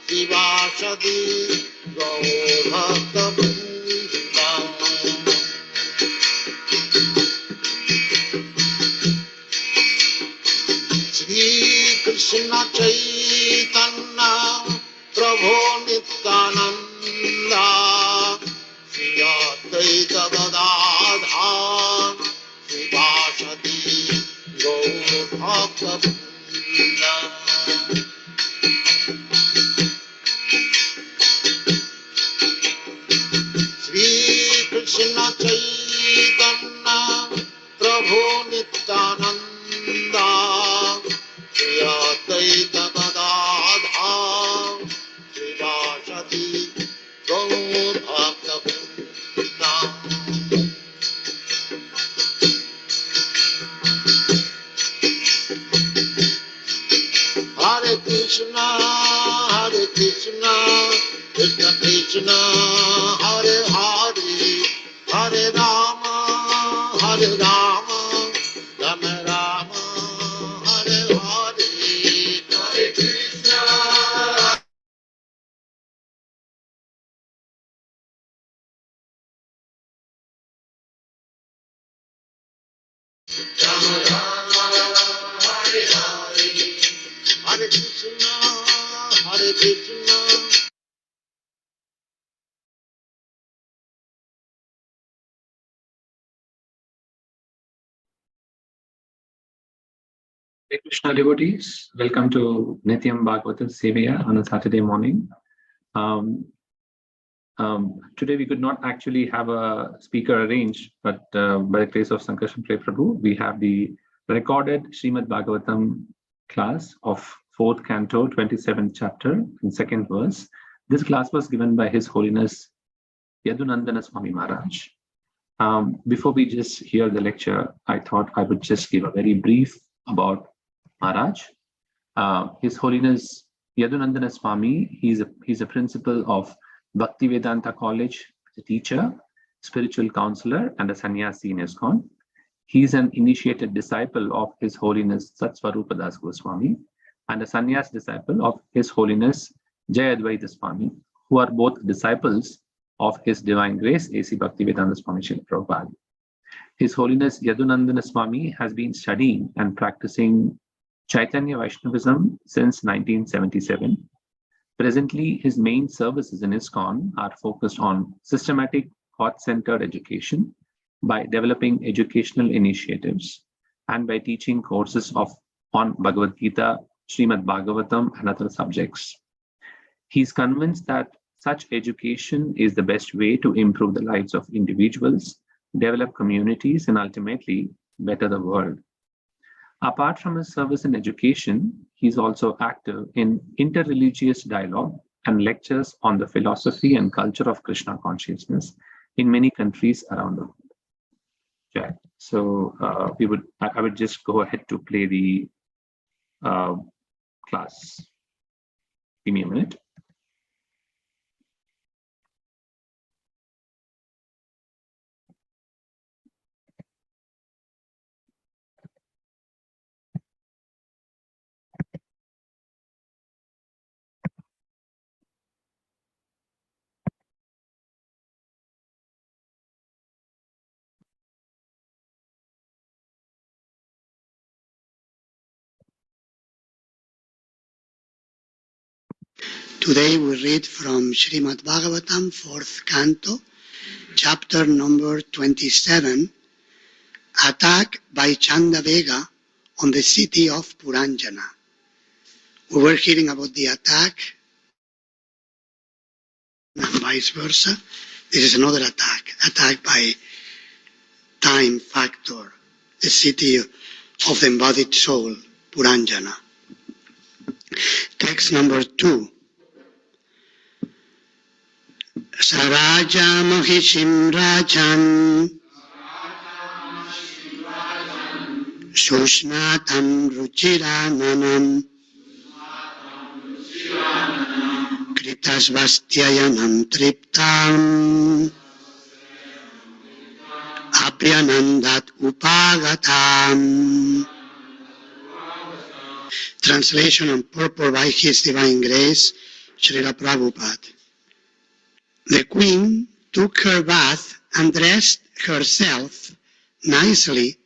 Vivashadi Gaurhakabhunga. Shri Krishna Chaitanya Prabhu Nityananda Shri Advaita Gadadhar Vivashadi Gaurhakabhunga. Shri Krishna Chaitanya Prabhu Nityananda Shri Advaita Gadadhar Srivasati Gaur Bhakta-vrinda. Hare Krishna, Krishna Krishna, Hare Hare, Hare Rama, Rama Rama, Hare Hare, Hare Krishna. Rama Rama, Hare Hare, Hare Krishna, Hare Krishna. Hare Krishna devotees, welcome to Nityam Bhagavata Sevaya on a Saturday morning. Today we could not actually have a speaker arranged, but by the grace of Sankarshan Play Prabhu, we have the recorded Srimad Bhagavatam class of 4th canto, 27th chapter, and 2nd verse. This class was given by His Holiness Yadhunandana Swami Maharaj. Before we just hear the lecture, I thought I would just give a very brief about Maharaj. His Holiness Yadhunandana Swami, he's a principal of Bhaktivedanta College, a teacher, spiritual counselor, and a sannyasi in ISKCON. He's an initiated disciple of His Holiness Satsvarupa Das Goswami and a sannyas disciple of His Holiness Jayadvaita Swami, who are both disciples of His Divine Grace, A.C. Bhaktivedanta Swami Srila Prabhupada. His Holiness Yadhunandana Swami has been studying and practicing Chaitanya Vaishnavism since 1977. Presently, his main services in ISKCON are focused on systematic, heart-centered education by developing educational initiatives and by teaching courses on Bhagavad Gita, Srimad Bhagavatam, and other subjects. He's convinced that such education is the best way to improve the lives of individuals, develop communities, and ultimately better the world. Apart from his service in education, he's also active in interreligious dialogue and lectures on the philosophy and culture of Krishna consciousness in many countries around the world. Okay. So I would just go ahead to play the class. Give me a minute. Today we read from Srimad Bhagavatam, 4th canto, chapter number 27, Attack by Chandavega on the city of Puranjana. We were hearing about the attack and vice versa. This is another attack by time factor, the city of the embodied soul, Puranjana. Text number 2. Saraja Mahishim Rajan Sushnatam Ruchirananam Kritasvastyayanam Triptam Apyanandat Upagatam. Translation and purport by His Divine Grace, Srila Prabhupada. The queen took her bath and dressed herself nicely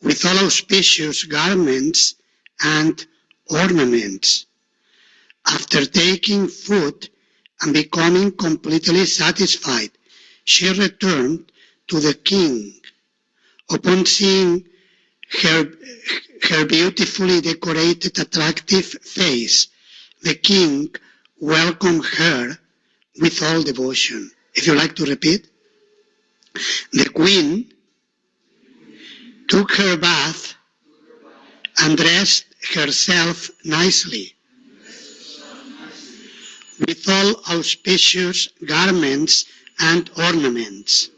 with all auspicious garments and ornaments. After taking food and becoming completely satisfied, she returned to the king. Upon seeing her beautifully decorated, attractive face, the king welcomed her with all devotion. If you like to repeat. The queen took her bath and dressed herself nicely with all auspicious garments and ornaments.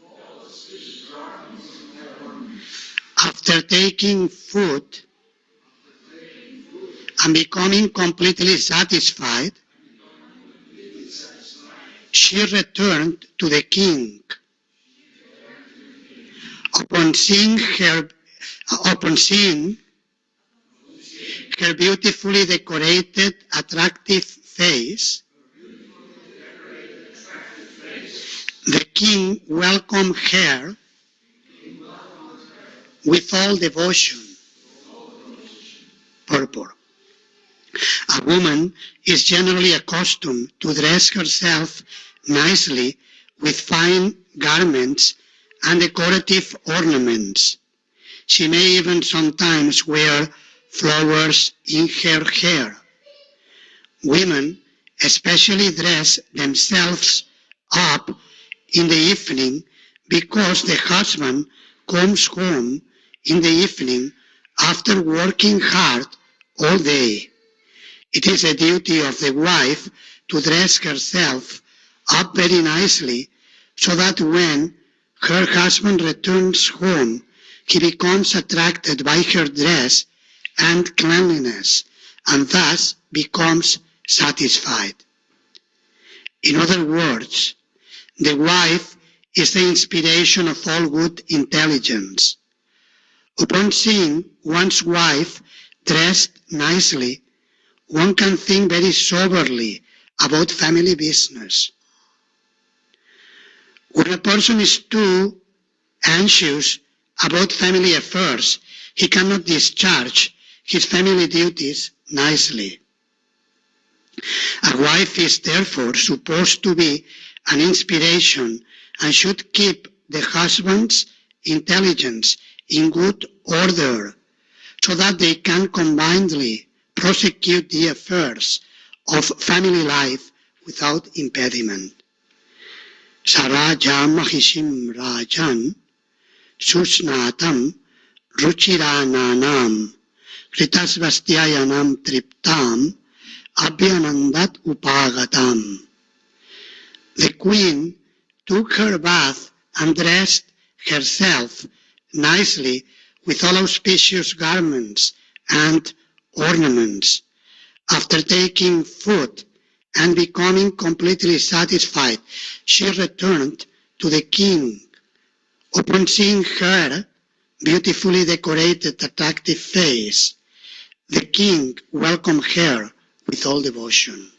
After taking food and becoming completely satisfied, she returned to the king. Upon seeing her beautifully decorated, attractive face, the king welcomed her with all devotion. Purport. A woman is generally accustomed to dress herself nicely with fine garments and decorative ornaments. She may even sometimes wear flowers in her hair. Women especially dress themselves up in the evening because the husband comes home in the evening after working hard all day. It is a duty of the wife to dress herself up very nicely so that when her husband returns home, he becomes attracted by her dress and cleanliness and thus becomes satisfied. In other words, the wife is the inspiration of all good intelligence. Upon seeing one's wife dressed nicely, one can think very soberly about family business. When a person is too anxious about family affairs, he cannot discharge his family duties nicely. A wife is therefore supposed to be an inspiration and should keep the husband's intelligence in good order so that they can combinedly prosecute the affairs of family life without impediment. Sarajam mahishim rajan susnatam ruchirananam kritasvastyayanam triptam abhyanandat upagatam. The queen took her bath and dressed herself nicely with all auspicious garments and ornaments. After taking food and becoming completely satisfied, she returned to the king. Upon seeing her beautifully decorated, attractive face, the king welcomed her with all devotion.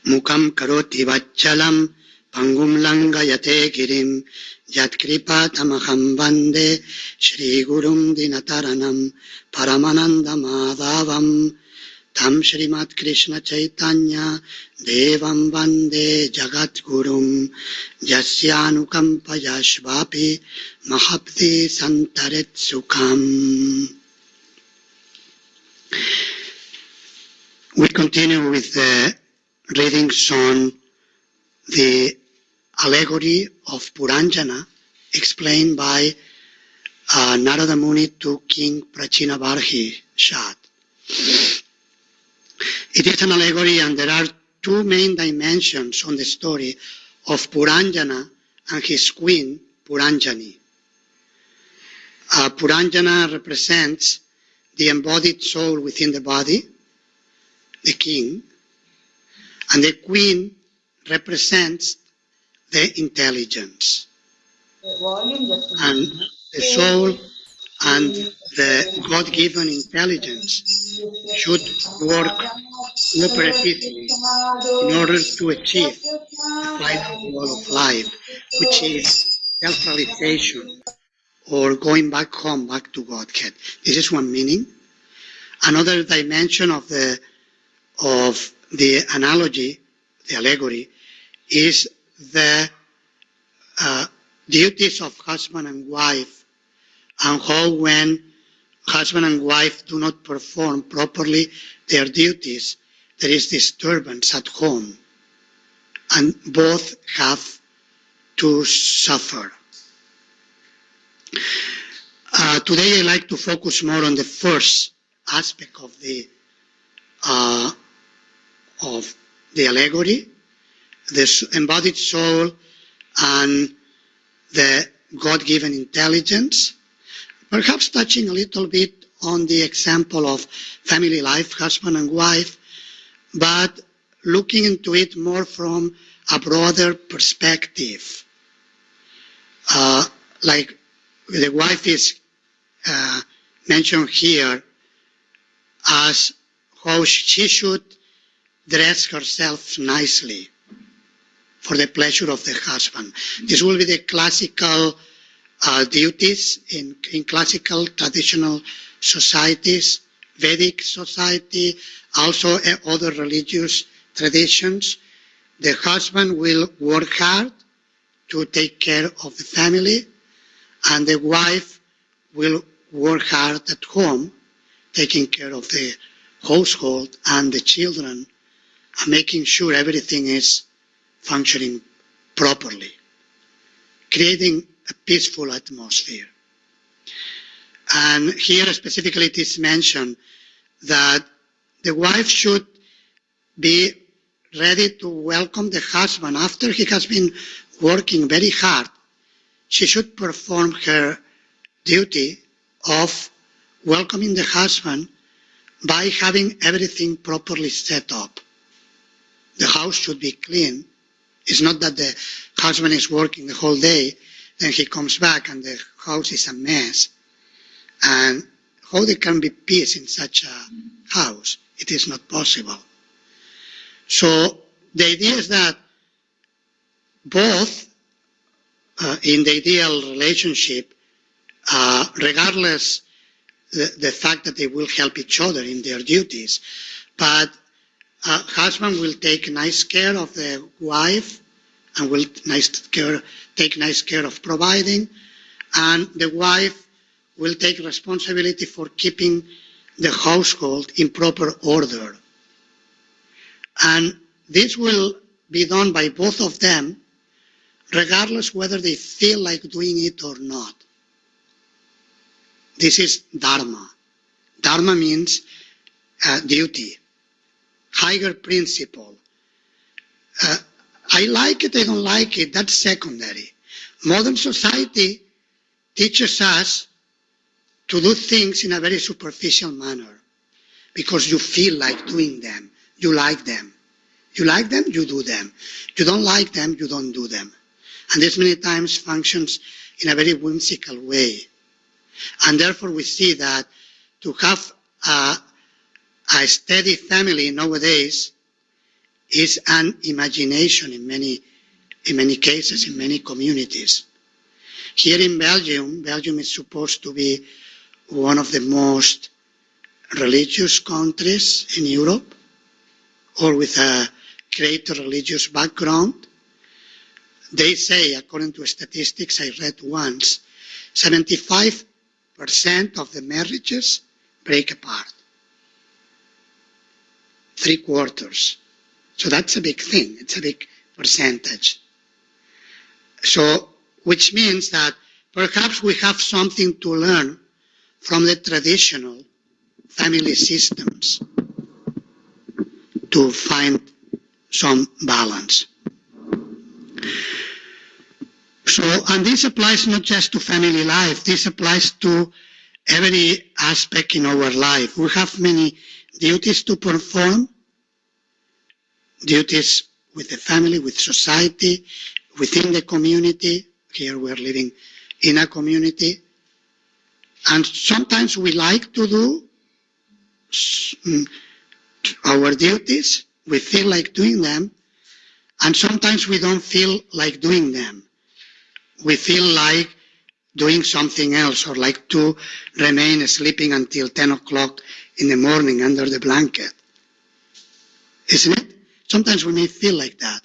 Mukam karoti vachalam pangum langayate girim yatkripatamaham vande Shri Gurum Dinataranam Paramananda Madhavam Tam Shrimat Krishna Chaitanya Devam Vande Jagat Gurum Yasyanukampayashvapi Mahabdi Santaret Sukham. We continue with the readings on the allegory of Puranjana explained by Narada Muni to King Prachinabarhi Shat. It is an allegory and there are two main dimensions on the story of Puranjana and his queen Puranjani. Puranjana represents the embodied soul within the body, the king, and the queen represents the intelligence. And the soul and the God-given intelligence should work cooperatively in order to achieve the final goal of life, which is self-realization or going back home, back to Godhead. This is one meaning. Another dimension of the analogy, the allegory, is the duties of husband and wife, and how when husband and wife do not perform properly their duties, there is disturbance at home, and both have to suffer. Today I'd like to focus more on the first aspect of the allegory, the embodied soul and the God-given intelligence, perhaps touching a little bit on the example of family life, husband and wife, but looking into it more from a broader perspective. Like the wife is mentioned here as how she should dress herself nicely for the pleasure of the husband. This will be the classical duties in classical traditional societies, Vedic society, also other religious traditions. The husband will work hard to take care of the family, and the wife will work hard at home, taking care of the household and the children, and making sure everything is functioning properly, creating a peaceful atmosphere. And here specifically it is mentioned that the wife should be ready to welcome the husband after he has been working very hard. She should perform her duty of welcoming the husband by having everything properly set up. The house should be clean. It's not that the husband is working the whole day, then he comes back and the house is a mess. And how there can be peace in such a house? It is not possible. So the idea is that both in the ideal relationship, regardless the fact that they will help each other in their duties, but husband will take nice care of the wife and will take nice care of providing, and the wife will take responsibility for keeping the household in proper order. And this will be done by both of them, regardless whether they feel like doing it or not. This is dharma. Dharma means duty, higher principle. I like it, I don't like it, that's secondary. Modern society teaches us to do things in a very superficial manner because you feel like doing them. You like them. You like them, you do them. You don't like them, you don't do them. And this many times functions in a very whimsical way. And therefore we see that to have a steady family nowadays is an imagination in many cases, in many communities. Here in Belgium is supposed to be one of the most religious countries in Europe, or with a great religious background. They say, according to statistics I read once, 75% of the marriages break apart. 3/4. So that's a big thing. It's a big percentage. So, which means that perhaps we have something to learn from the traditional family systems to find some balance. So, and this applies not just to family life, this applies to every aspect in our life. We have many duties to perform, duties with the family, with society, within the community, Here we're living in a community, and sometimes we like to do our duties, we feel like doing them, and sometimes we don't feel like doing them. We feel like doing something else, or like to remain sleeping until 10 o'clock in the morning under the blanket. Isn't it? Sometimes we may feel like that.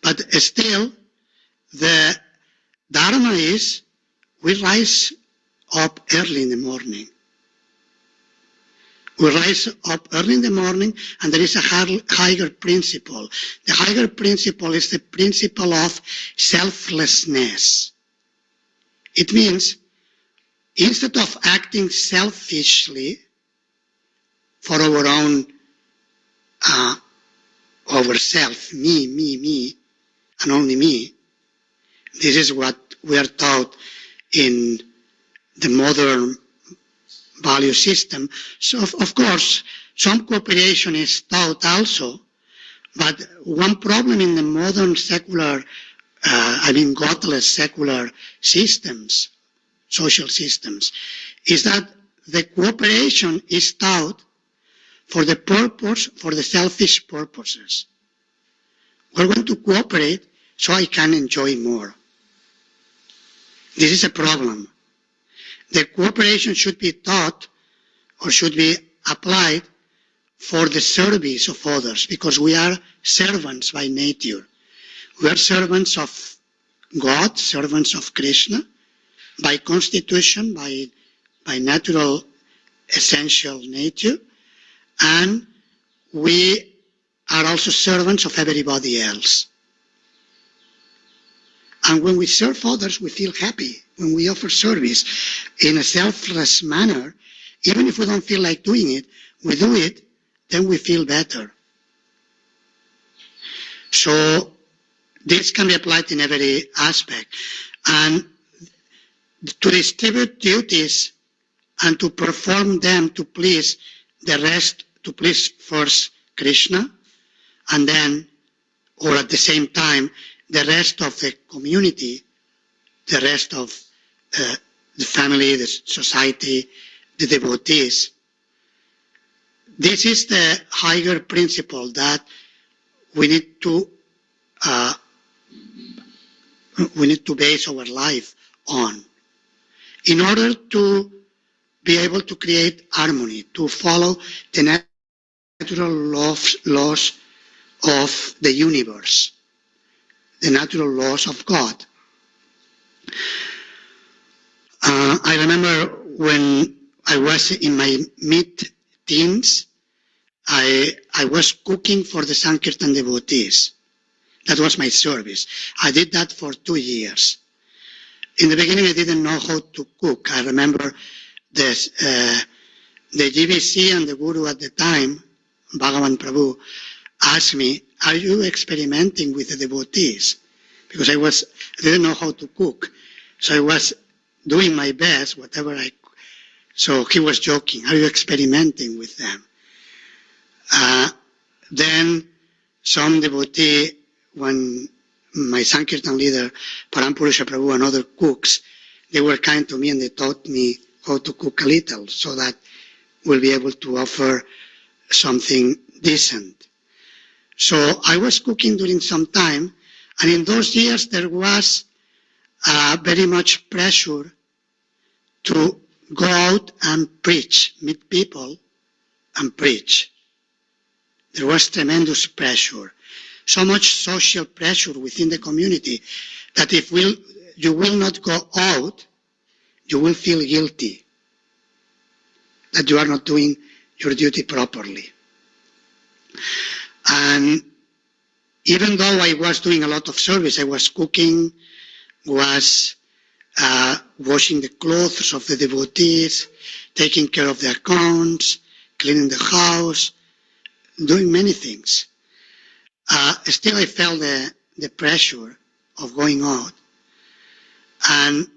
But still, the Dharma is we rise up early in the morning. We rise up early in the morning, and there is a higher principle. The higher principle is the principle of selflessness. It means instead of acting selfishly for our own ourself, me, and only me, this is what we are taught in the modern value system. So, of course, some cooperation is taught also, but one problem in the modern secular, godless secular systems, social systems, is that the cooperation is taught for the purpose, for the selfish purposes. We're going to cooperate so I can enjoy more. This is a problem. The cooperation should be taught or should be applied for the service of others, because we are servants by nature. We are servants of God, servants of Krishna, by constitution, by natural essential nature, and we are also servants of everybody else. And when we serve others, we feel happy. When we offer service in a selfless manner, even if we don't feel like doing it, we do it, then we feel better. So this can be applied in every aspect. And to distribute duties and to perform them to please the rest, to please first Krishna, and then, or at the same time, the rest of the community, the rest of the family, the society, the devotees. This is the higher principle that we need to base our life on, in order to be able to create harmony, to follow the natural laws of the universe, the natural laws of God. I remember when I was in my mid-teens, I was cooking for the Sankirtan devotees. That was my service. I did that for 2 years. In the beginning, I didn't know how to cook. I remember the GBC and the Guru at the time, Bhagavan Prabhu, asked me, "Are you experimenting with the devotees?" Because I didn't know how to cook. So I was doing my best, whatever I could. So he was joking, "Are you experimenting with them?" Then some devotee, when my Sankirtan leader, Parampurusha Prabhu, and other cooks, they were kind to me and they taught me how to cook a little so that we'll be able to offer something decent. So I was cooking during some time, and in those years there was very much pressure to go out and preach, meet people and preach. There was tremendous pressure, so much social pressure within the community that if you will not go out, you will feel guilty that you are not doing your duty properly. And even though I was doing a lot of service, I was cooking, was washing the clothes of the devotees, taking care of the accounts, cleaning the house, doing many things. Still I felt the pressure of going out. And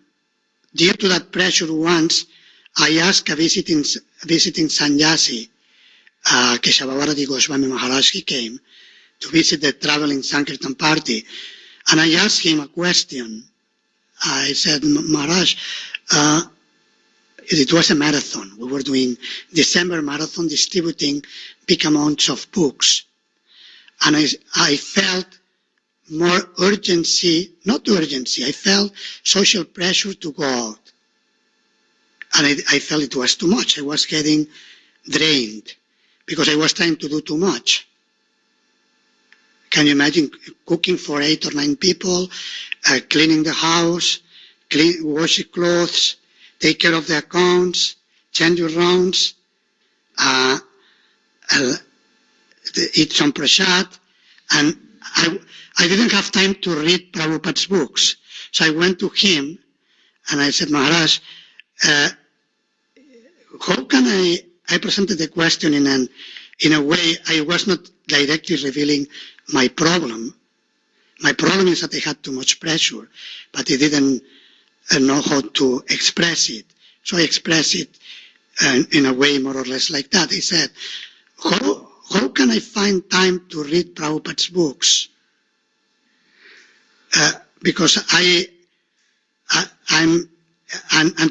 due to that pressure, once I asked a visiting sannyasi, Keshavabharati Goswami Maharaj, he came to visit the traveling Sankirtan party, and I asked him a question. I said, Maharaj, it was a marathon. We were doing December marathon, distributing big amounts of books. And I felt more urgency, not urgency, I felt social pressure to go out. And I felt it was too much. I was getting drained because I was trying to do too much. Can you imagine cooking for 8 or 9 people, cleaning the house, washing clothes, take care of the accounts, change your rounds, eat some prasad, and I didn't have time to read Prabhupada's books. So I went to him and I said, Maharaj, how can I presented the question in a way I was not directly revealing my problem. My problem is that I had too much pressure, but I didn't know how to express it. So I expressed it in a way more or less like that. I said, how can I find time to read Prabhupada's books? Because I'm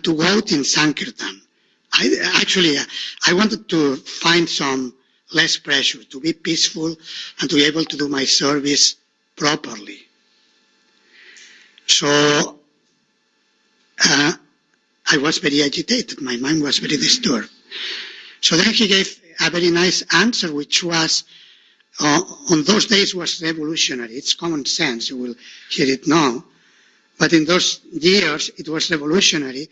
to go out in Sankirtan. I wanted to find some less pressure, to be peaceful and to be able to do my service properly. So I was very agitated. My mind was very disturbed. So then he gave a very nice answer, which was, on those days was revolutionary. It's common sense. You will hear it now. But in those years, it was revolutionary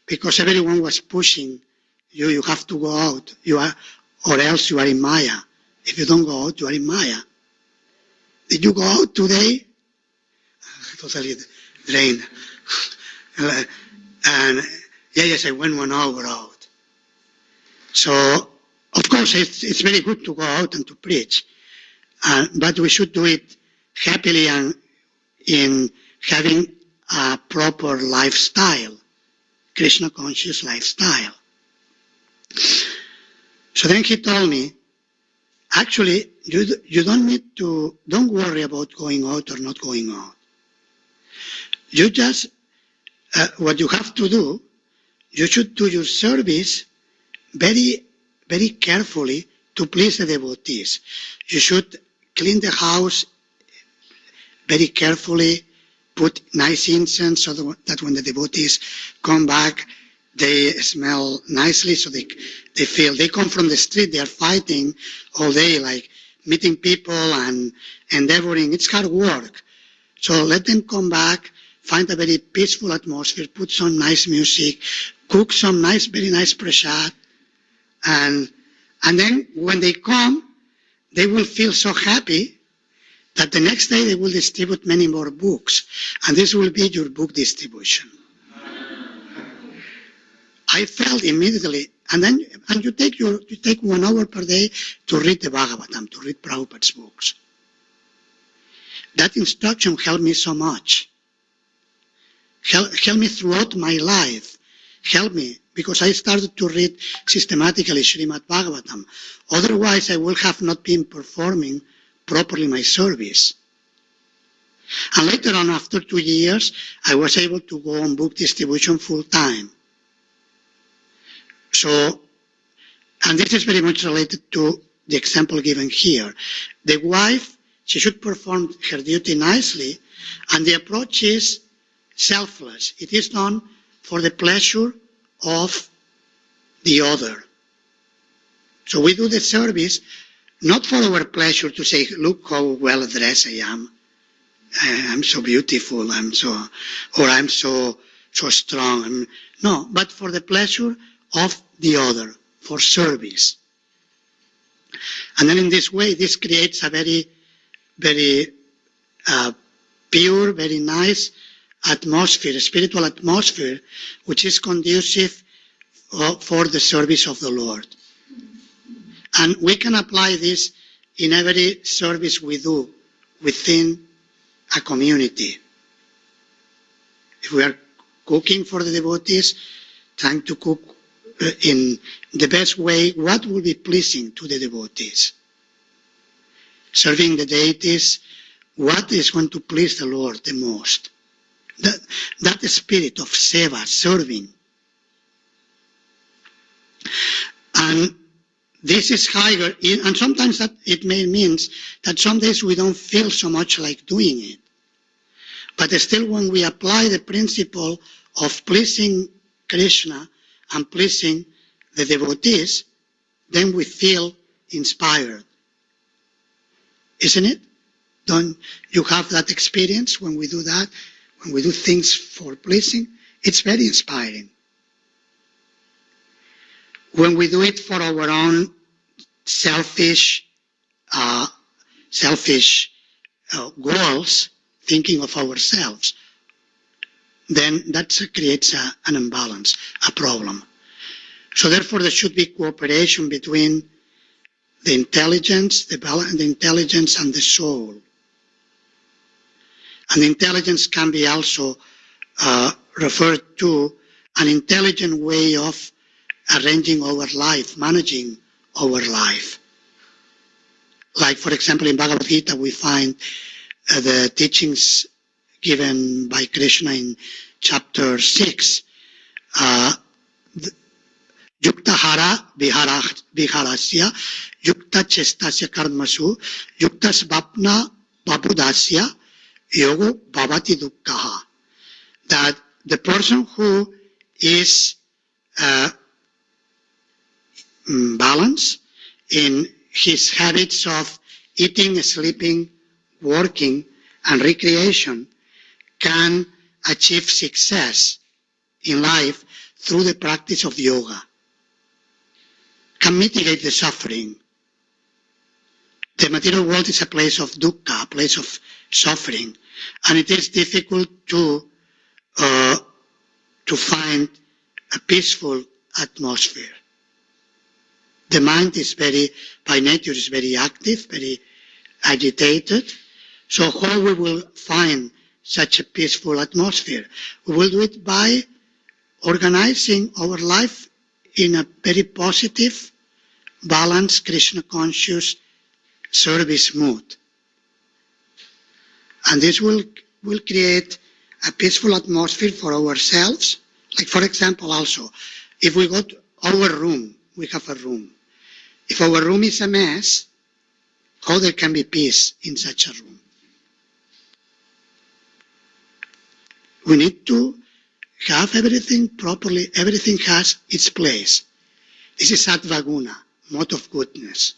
because everyone was pushing you. You have to go out. Or else you are in Maya. If you don't go out, you are in Maya. Did you go out today? Totally drained. And yes, I went 1 hour out. So, of course, it's very good to go out and to preach. But we should do it happily and in having a proper lifestyle, Krishna conscious lifestyle. So then he told me, actually, you don't worry about going out or not going out. You just, what you have to do, you should do your service very, very carefully to please the devotees. You should clean the house very carefully, put nice incense so that when the devotees come back, they smell nicely, so they feel, they come from the street, they are fighting all day, like meeting people and endeavoring. It's hard work. So let them come back, find a very peaceful atmosphere, put some nice music, cook some nice, very nice prasad, and then when they come, they will feel so happy that the next day they will distribute many more books, and this will be your book distribution. I felt immediately, and you take 1 hour per day to read the Bhagavatam, to read Prabhupada's books. That instruction helped me so much. Helped me throughout my life. Helped me because I started to read systematically Srimad Bhagavatam. Otherwise, I would have not been performing properly my service. And later on, after 2 years, I was able to go on book distribution full time. So, and this is very much related to the example given here. The wife, she should perform her duty nicely, and the approach is selfless. It is done for the pleasure of the other. So we do the service not for our pleasure to say, look how well dressed I am. I'm so beautiful. I'm so strong. No, but for the pleasure of the other, for service. And then in this way, this creates a very, very pure, very nice atmosphere, spiritual atmosphere, which is conducive for the service of the Lord. And we can apply this in every service we do within a community. If we are cooking for the devotees, trying to cook in the best way, what will be pleasing to the devotees? Serving the deities, what is going to please the Lord the most? that spirit of seva, serving. And this is higher, and sometimes that it may mean that some days we don't feel so much like doing it. But still, when we apply the principle of pleasing Krishna and pleasing the devotees, then we feel inspired. Isn't it? Don't you have that experience when we do that? When we do things for pleasing? It's very inspiring. When we do it for our own selfish goals, thinking of ourselves, then that creates an imbalance, a problem. So therefore, there should be cooperation between the intelligence, the intelligence and the soul. And intelligence can be also referred to an intelligent way of arranging our life, managing our life. Like, for example, in Bhagavad Gita, we find the teachings given by Krishna in chapter 6. Yukta hara viharasya, yukta chestasya karmasu, yukta svapna babudasya, yogo bhavati dukkha. That the person who is balanced in his habits of eating, sleeping, working, and recreation can achieve success in life through the practice of yoga, can mitigate the suffering. The material world is a place of dukkha, a place of suffering, and it is difficult to find a peaceful atmosphere. The mind is by nature, is very active, very agitated. So how we will find such a peaceful atmosphere? We will do it by organizing our life in a very positive, balanced, Krishna-conscious service mood. And this will create a peaceful atmosphere for ourselves. Like, for example, also, if we go to our room, we have a room. If our room is a mess, how there can be peace in such a room? We need to have everything properly. Everything has its place. This is sattva guna, mode of goodness.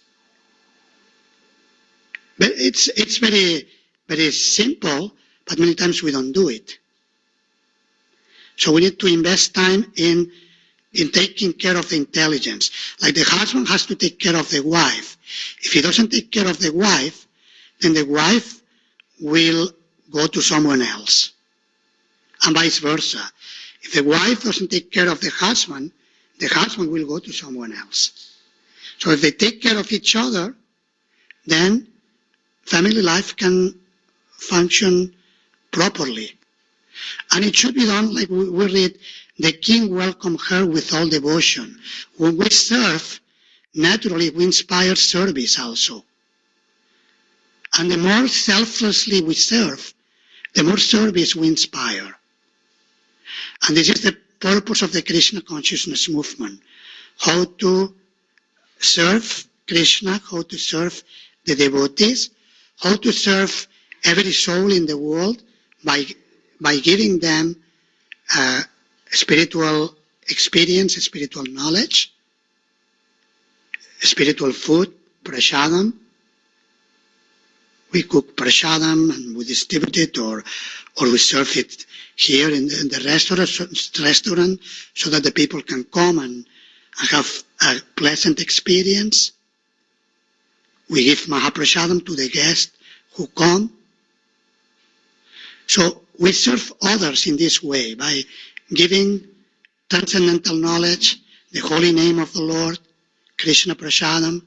But it's very, very simple, but many times we don't do it. So we need to invest time in taking care of the intelligence. Like the husband has to take care of the wife. If he doesn't take care of the wife, then the wife will go to someone else. And vice versa. If the wife doesn't take care of the husband will go to someone else. So if they take care of each other, then family life can function properly. And it should be done like we read, the king welcomed her with all devotion. When we serve, naturally we inspire service also. And the more selflessly we serve, the more service we inspire. And this is the purpose of the Krishna consciousness movement. How to serve Krishna, how to serve the devotees, how to serve every soul in the world by giving them spiritual experience, spiritual knowledge, spiritual food, prasadam. We cook prasadam and we distribute it, or we serve it here in the restaurant so that the people can come and have a pleasant experience. We give Mahaprasadam to the guests who come. So we serve others in this way by giving transcendental knowledge, the holy name of the Lord, Krishna Prasadam.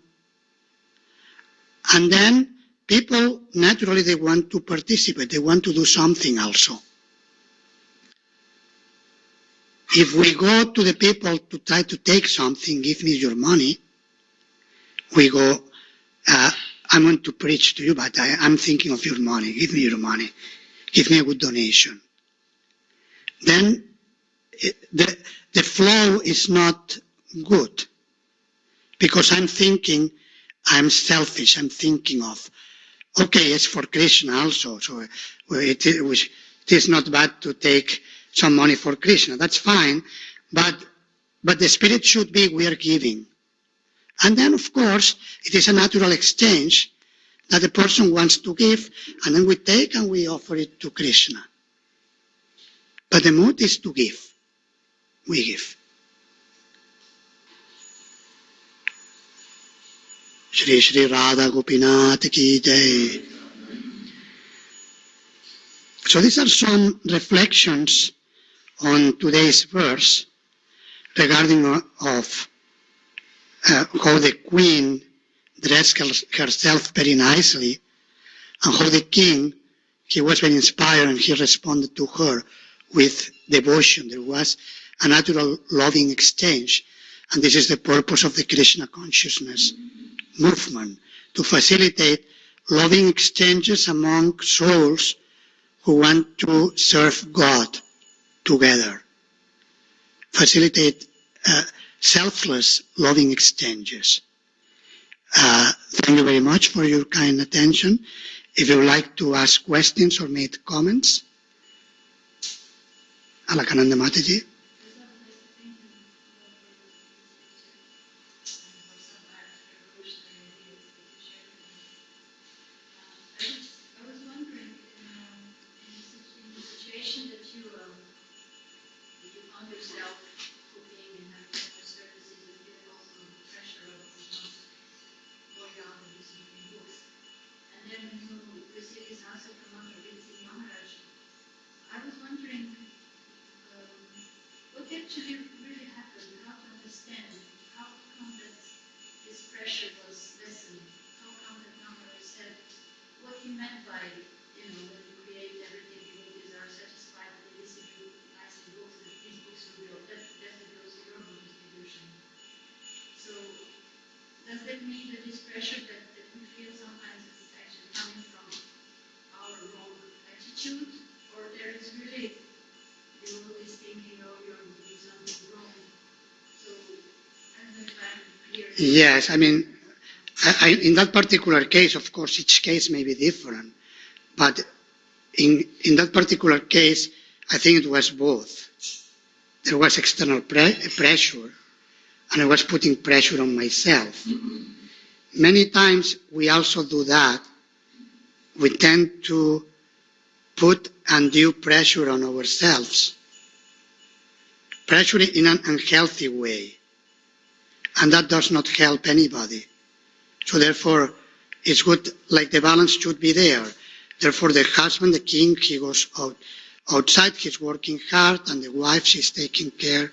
And then people, naturally, they want to participate. They want to do something also. If we go to the people to try to take something, give me your money, we go, I'm going to preach to you, but I'm thinking of your money. Give me your money. Give me a good donation. then the flow is not good, because I'm thinking, I'm selfish, I'm thinking of, okay, it's for Krishna also, so it is not bad to take some money for Krishna, that's fine, but the spirit should be, we are giving. And then, of course, it is a natural exchange that the person wants to give, and then we take and we offer it to Krishna. But the mood is to give. We give. Shri Shri Radha Gopinath Ki Jai. So these are some reflections on today's verse regarding of how the queen dressed herself very nicely, and how the king, he was very inspired and he responded to her with devotion. There was a natural loving exchange, and this is the purpose of the Krishna consciousness movement, to facilitate loving exchanges among souls who want to serve God together. Facilitate selfless loving exchanges. Thank you very much for your kind attention. If you would like to ask questions or make comments, Alakananda Mataji. I was wondering what actually really happened, how to understand, how come that this pressure was lessened, how come that Maharaj said what he meant by, when you create everything, devotees are satisfied, they distribute nicely books, that these books will go, that definitely goes to your book distribution. So does that mean that this pressure that we feel sometimes is actually coming from our wrong attitude, or there is really devotees thinking, oh, you're doing something wrong? So I don't know if I'm clear. Yes, I mean, in that particular case, of course, each case may be different, but in that particular case, I think it was both. There was external pressure, and I was putting pressure on myself. Many times we also do that. We tend to put undue pressure on ourselves, pressure in an unhealthy way, and that does not help anybody. So therefore, it's good, like the balance should be there. Therefore, the husband, the king, he goes outside, he's working hard, and the wife, she's taking care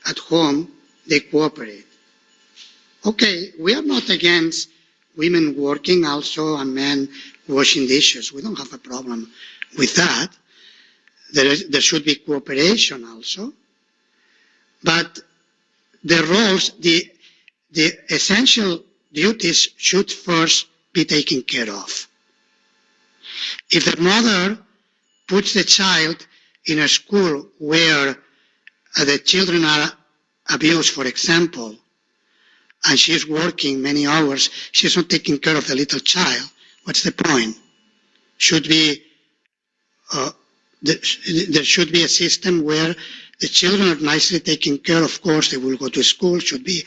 at home, they cooperate. Okay, we are not against women working also and men washing dishes. We don't have a problem with that. There should be cooperation also. But the roles, the essential duties should first be taken care of. If the mother puts the child in a school where the children are abused, for example, and she's working many hours, she's not taking care of the little child, what's the point? There should be a system where the children are nicely taken care of. Of course, they will go to school, should be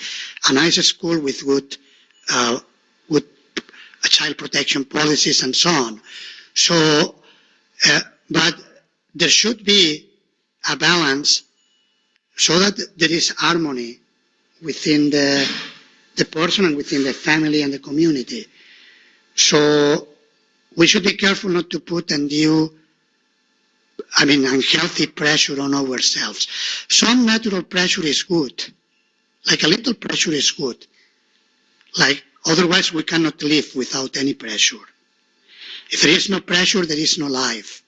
a nice school with good child protection policies and so on. So, but there should be a balance so that there is harmony within the person and within the family and the community. So we should be careful not to put unhealthy pressure on ourselves. Some natural pressure is good, like a little pressure is good. Like otherwise we cannot live without any pressure. If there is no pressure, there is no life.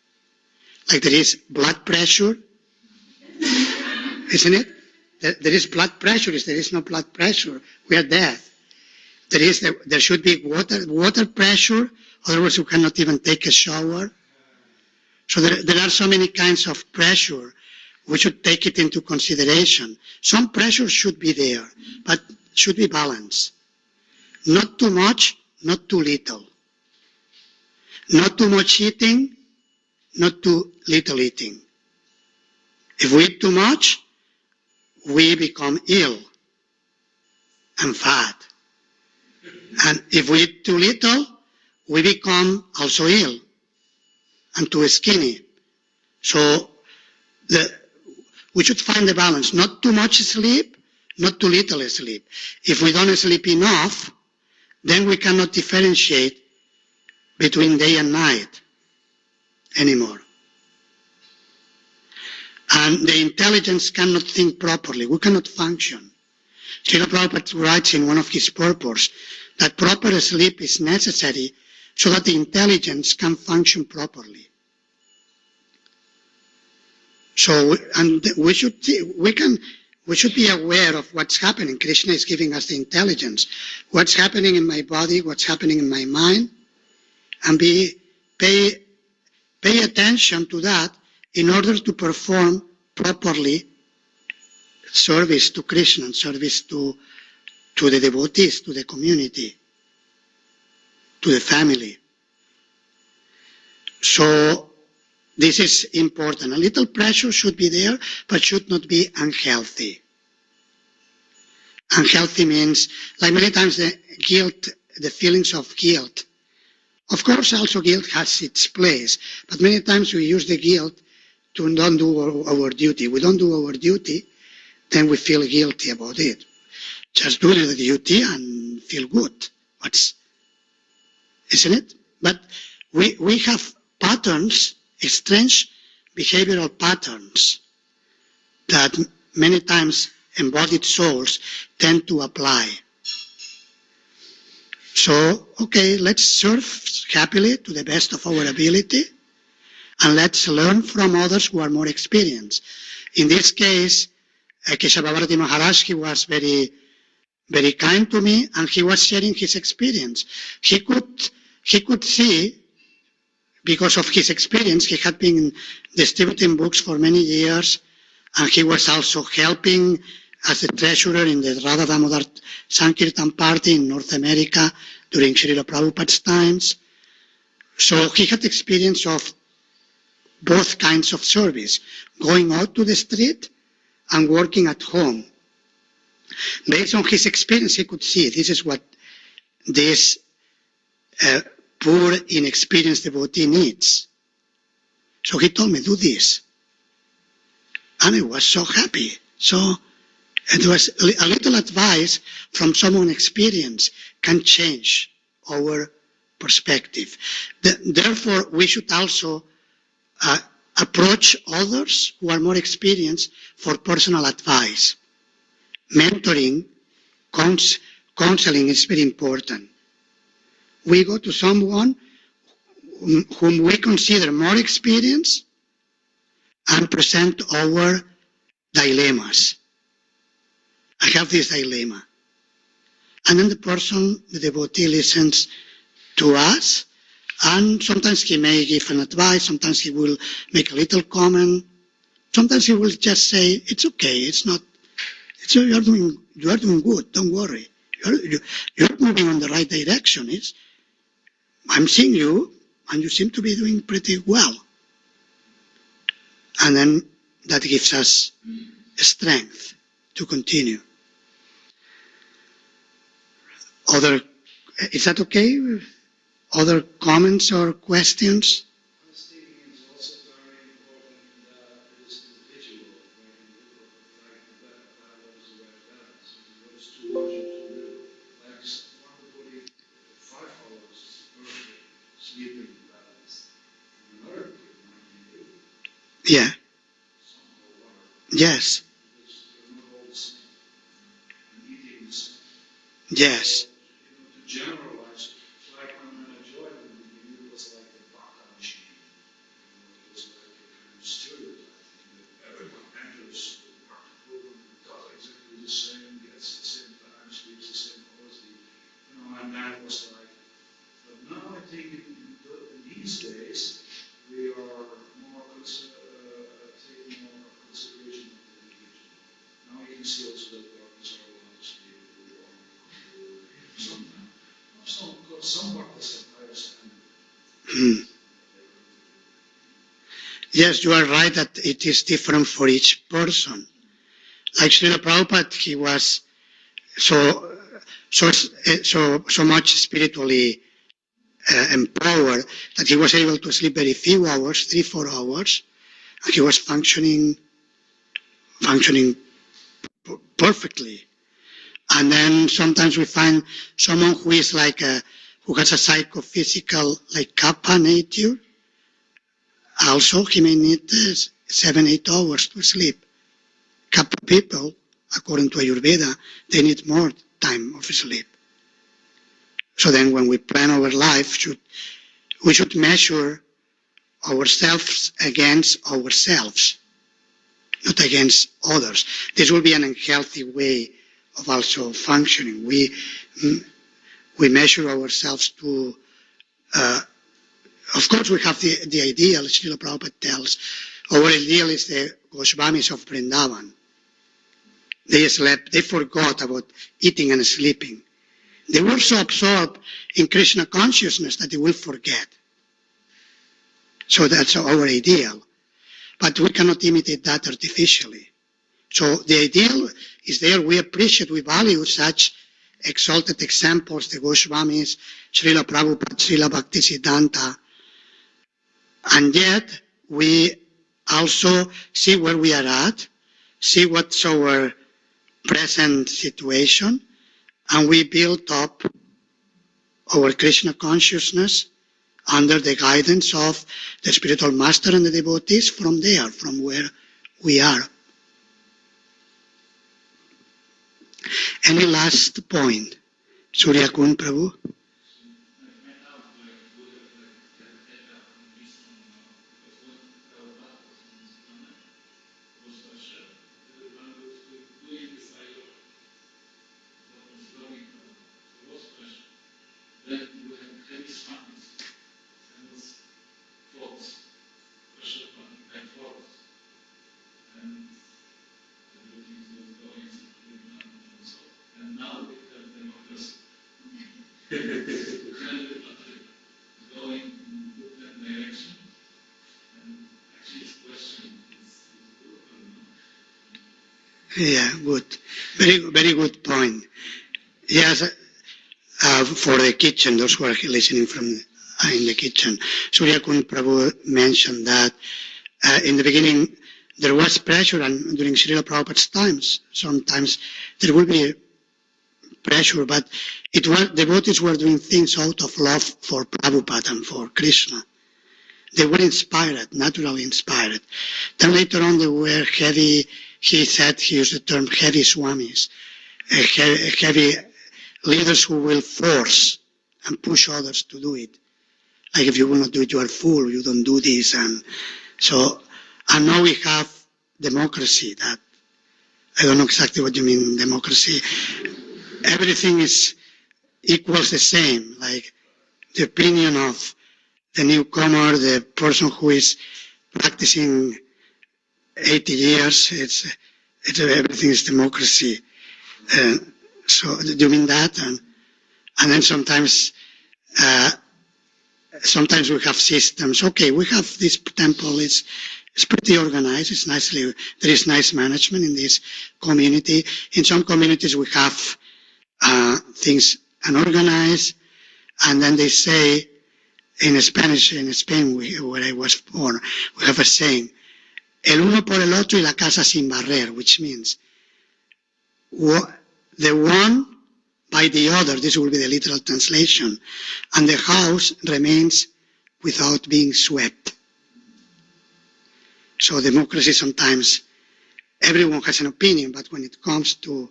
Like there is blood pressure, isn't it? There is blood pressure. If there is no blood pressure, we are dead. There should be water pressure, otherwise we cannot even take a shower. So there are so many kinds of pressure. We should take it into consideration. Some pressure should be there, but should be balanced. Not too much, not too little. Not too much eating, not too little eating. If we eat too much, we become ill and fat. And if we eat too little, we become also ill and too skinny. So we should find the balance. Not too much sleep, not too little sleep. If we don't sleep enough, then we cannot differentiate between day and night anymore. And the intelligence cannot think properly. We cannot function. Srila Prabhupada writes in one of his purports that proper sleep is necessary so that the intelligence can function properly. So, and we should be aware of what's happening. Krishna is giving us the intelligence. What's happening in my body, what's happening in my mind, and pay attention to that in order to perform properly service to Krishna and service to the devotees, to the community, to the family. So this is important. A little pressure should be there, but should not be unhealthy. Unhealthy means, like many times, the guilt, the feelings of guilt. Of course, also guilt has its place, but many times we use the guilt to not do our duty. We don't do our duty, then we feel guilty about it. Just do the duty and feel good. Isn't it? But we have patterns, strange behavioral patterns that many times embodied souls tend to apply. So, okay, let's serve happily to the best of our ability, and let's learn from others who are more experienced. In this case, Keshavabharati Maharaj, he was very, very kind to me, and he was sharing his experience. He could see, because of his experience, he had been distributing books for many years, and he was also helping as a treasurer in the Radha Damodar Sankirtan party in North America during Srila Prabhupada's times. So he had experience of both kinds of service, going out to the street and working at home. Based on his experience, he could see this is what this poor, inexperienced devotee needs. So he told me, do this. And I was so happy. So it was a little advice from someone experienced can change our perspective. Therefore, we should also approach others who are more experienced for personal advice. Mentoring, counseling is very important. We go to someone whom we consider more experienced and present our dilemmas. I have this dilemma. And then the devotee listens to us, and sometimes he may give an advice, sometimes he will make a little comment, sometimes he will just say, it's okay, you are doing good, don't worry. You're moving in the right direction. I'm seeing you, and you seem to be doing pretty well. And then that gives us strength to continue. Is that okay? Other comments or questions? Fasting is also very important in this individual, like what is the right balance? What is too much or too little? Like one body, 5 hours is perfect sleeping balance. And another body might be 8. Yeah. Somehow or Yes. because they're not all the same. And eating the same. Yes. To generalize, like when I joined the beginning, it was like the baka machine. It was like a kind of stereotype that everyone enters the baka program, does exactly the same, gets the same time, sleeps the same hours. And that was like, but now I think in these days we are more means he also that partners are allowed to sleep some partners have higher standards. Yes, you are right that it is different for each person. Like Srila Prabhupada, he was so much spiritually empowered that he was able to sleep very few hours, 3-4 hours, and he was functioning perfectly. And then sometimes we find someone who is like who has a psychophysical like kapha nature. Also, he may need 7-8 hours to sleep. Kapha people, according to Ayurveda, they need more time of sleep. So then when we plan our life, we should measure ourselves against ourselves, not against others. This will be an unhealthy way of also functioning. We measure ourselves to, of course we have the ideal, Srila Prabhupada tells, our ideal is the Goswamis of Vrindavan. They slept, they forgot about eating and sleeping. They were so absorbed in Krishna consciousness that they will forget. So that's our ideal. But we cannot imitate that artificially. So the ideal is there. We appreciate, we value such exalted examples, the Goswamis, Srila Prabhupada, Srila Bhaktisiddhanta. And yet we also see where we are at, see what's our present situation, and we build up our Krishna consciousness under the guidance of the spiritual master and the devotees from there, from where we are. Any last point? Surya Kun Prabhu? Yeah, good. Very good point. Yes, for the kitchen, those who are listening from in the kitchen, Surya Kun Prabhu mentioned that in the beginning there was pressure, and during Srila Prabhupada's times, sometimes there will be pressure, but it was devotees were doing things out of love for Prabhupada and for Krishna. They were inspired, naturally inspired. Then later on they were heavy, he said, he used the term heavy swamis, heavy leaders who will force and push others to do it. Like if you will not do it, you are fool, you don't do this. And so, and now we have democracy that, I don't know exactly what you mean, democracy. Everything is equals the same, like the opinion of the newcomer, the person who is practicing 80 years, it's everything is democracy. So do you mean that? And then sometimes we have systems. Okay, we have this temple. It's pretty organized. It's nicely. There is nice management in this community. In some communities we have things unorganized, and then they say in Spanish, in Spain, where I was born, we have a saying: "El uno por el otro y la casa sin barrer," which means the one by the other. This will be the literal translation, and the house remains without being swept. So democracy, sometimes everyone has an opinion, but when it comes to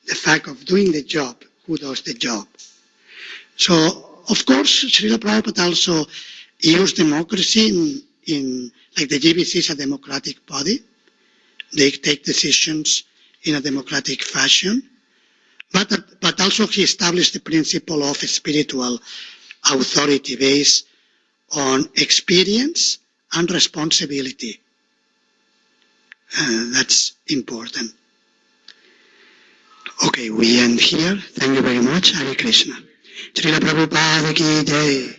the fact of doing the job, who does the job? So, of course, Srila Prabhupada also used democracy in like the GBC is a democratic body. They take decisions in a democratic fashion. But also he established the principle of spiritual authority based on experience and responsibility. That's important. Okay, we end here. Thank you very much. Hare Krishna. Srila Prabhupada ki jai.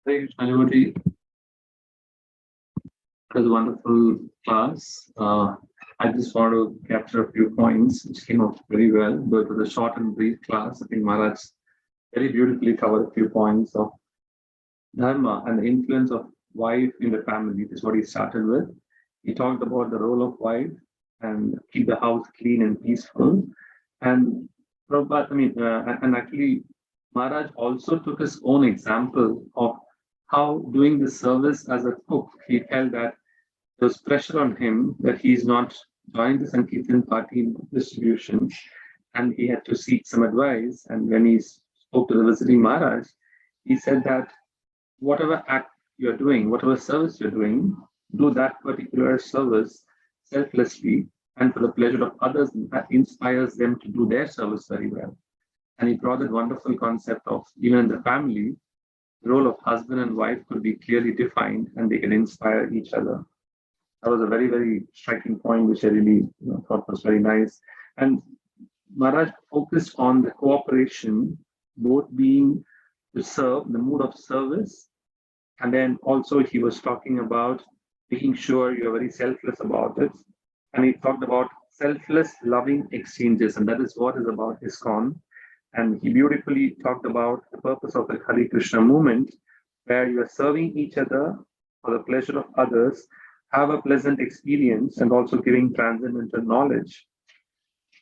Hare Krishna, everybody. It was a wonderful class. I just want to capture a few points which came out very well. Though it was a short and brief class, I think Maharaj very beautifully covered a few points of dharma and the influence of wife in the family. This is what he started with. He talked about the role of wife and keep the house clean and peaceful. And Prabhupada, and actually Maharaj also took his own example of how doing the service as a cook, he felt that there was pressure on him that he's not joined the Sankirtan party distribution, and he had to seek some advice. And when he spoke to the visiting Maharaj, he said that whatever act you're doing, whatever service you're doing, do that particular service selflessly and for the pleasure of others. That inspires them to do their service very well. And he brought that wonderful concept of even in the family, the role of husband and wife could be clearly defined and they can inspire each other. That was a very, very striking point, which I really thought was very nice. And Maharaj focused on the cooperation, both being to serve, the mood of service, and then also he was talking about making sure you're very selfless about it. And he talked about selfless, loving exchanges, and that is what is about ISKCON. And he beautifully talked about the purpose of the Hare Krishna movement, where you are serving each other for the pleasure of others, have a pleasant experience, and also giving transcendental knowledge.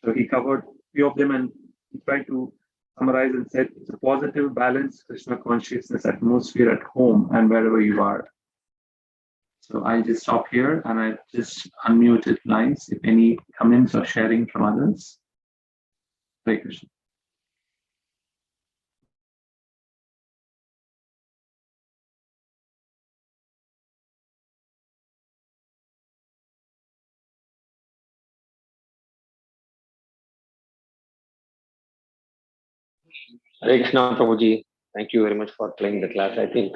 So he covered a few of them and he tried to summarize and said it's a positive, balanced Krishna consciousness atmosphere at home and wherever you are. So I just stop here and I just unmuted lines. If any comments or sharing from others. Hare Krishna. Hare Krishna Prabhuji, thank you very much for playing the class. I think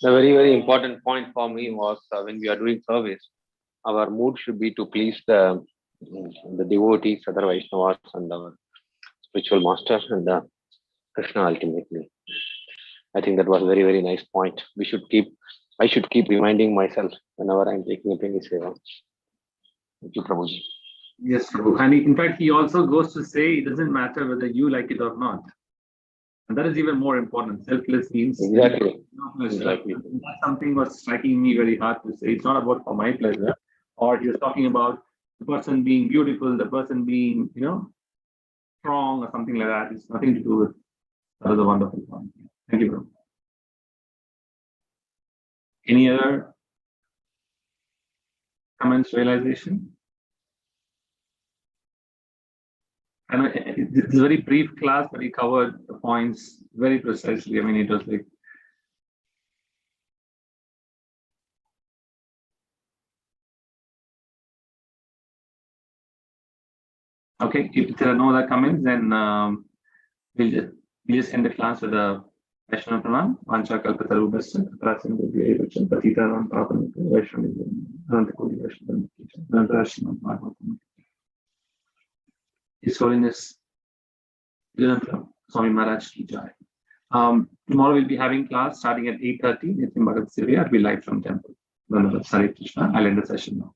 the very, very important point for me was when we are doing service, our mood should be to please the devotees, other Vaishnavas, and our spiritual master and the Krishna ultimately. I think that was a very, very nice point. I should keep reminding myself whenever I'm taking up any seva. Thank you, Prabhuji. Yes, Prabhu. And in fact, he also goes to say it doesn't matter whether you like it or not. And that is even more important. Selfless means Exactly. Exactly. That's something was striking me very hard to say. It's not about for my pleasure. Or he was talking about the person being beautiful, the person being, strong or something like that. It's nothing to do with. That was a wonderful point. Thank you, Prabhu. Any other comments, realization? I know it's a very brief class, but he covered the points very precisely. I mean, it was like. Okay, if there are no other comments, then we'll just end the class with a Vaishnava Pranam. Vancha Kalpatarubhasya, Prasindhya Vacha, Patitanam Papanam, Vaishnava, Anantakoti Vaishnava, Anantarashima Bhagavatam. His Holiness Yadhunandana Swami Maharaj ki jai. Tomorrow we'll be having class starting at 8:30. Nityam Bhagavad Sevaya. I'll be live from temple. Hare Krishna. I'll end the session now.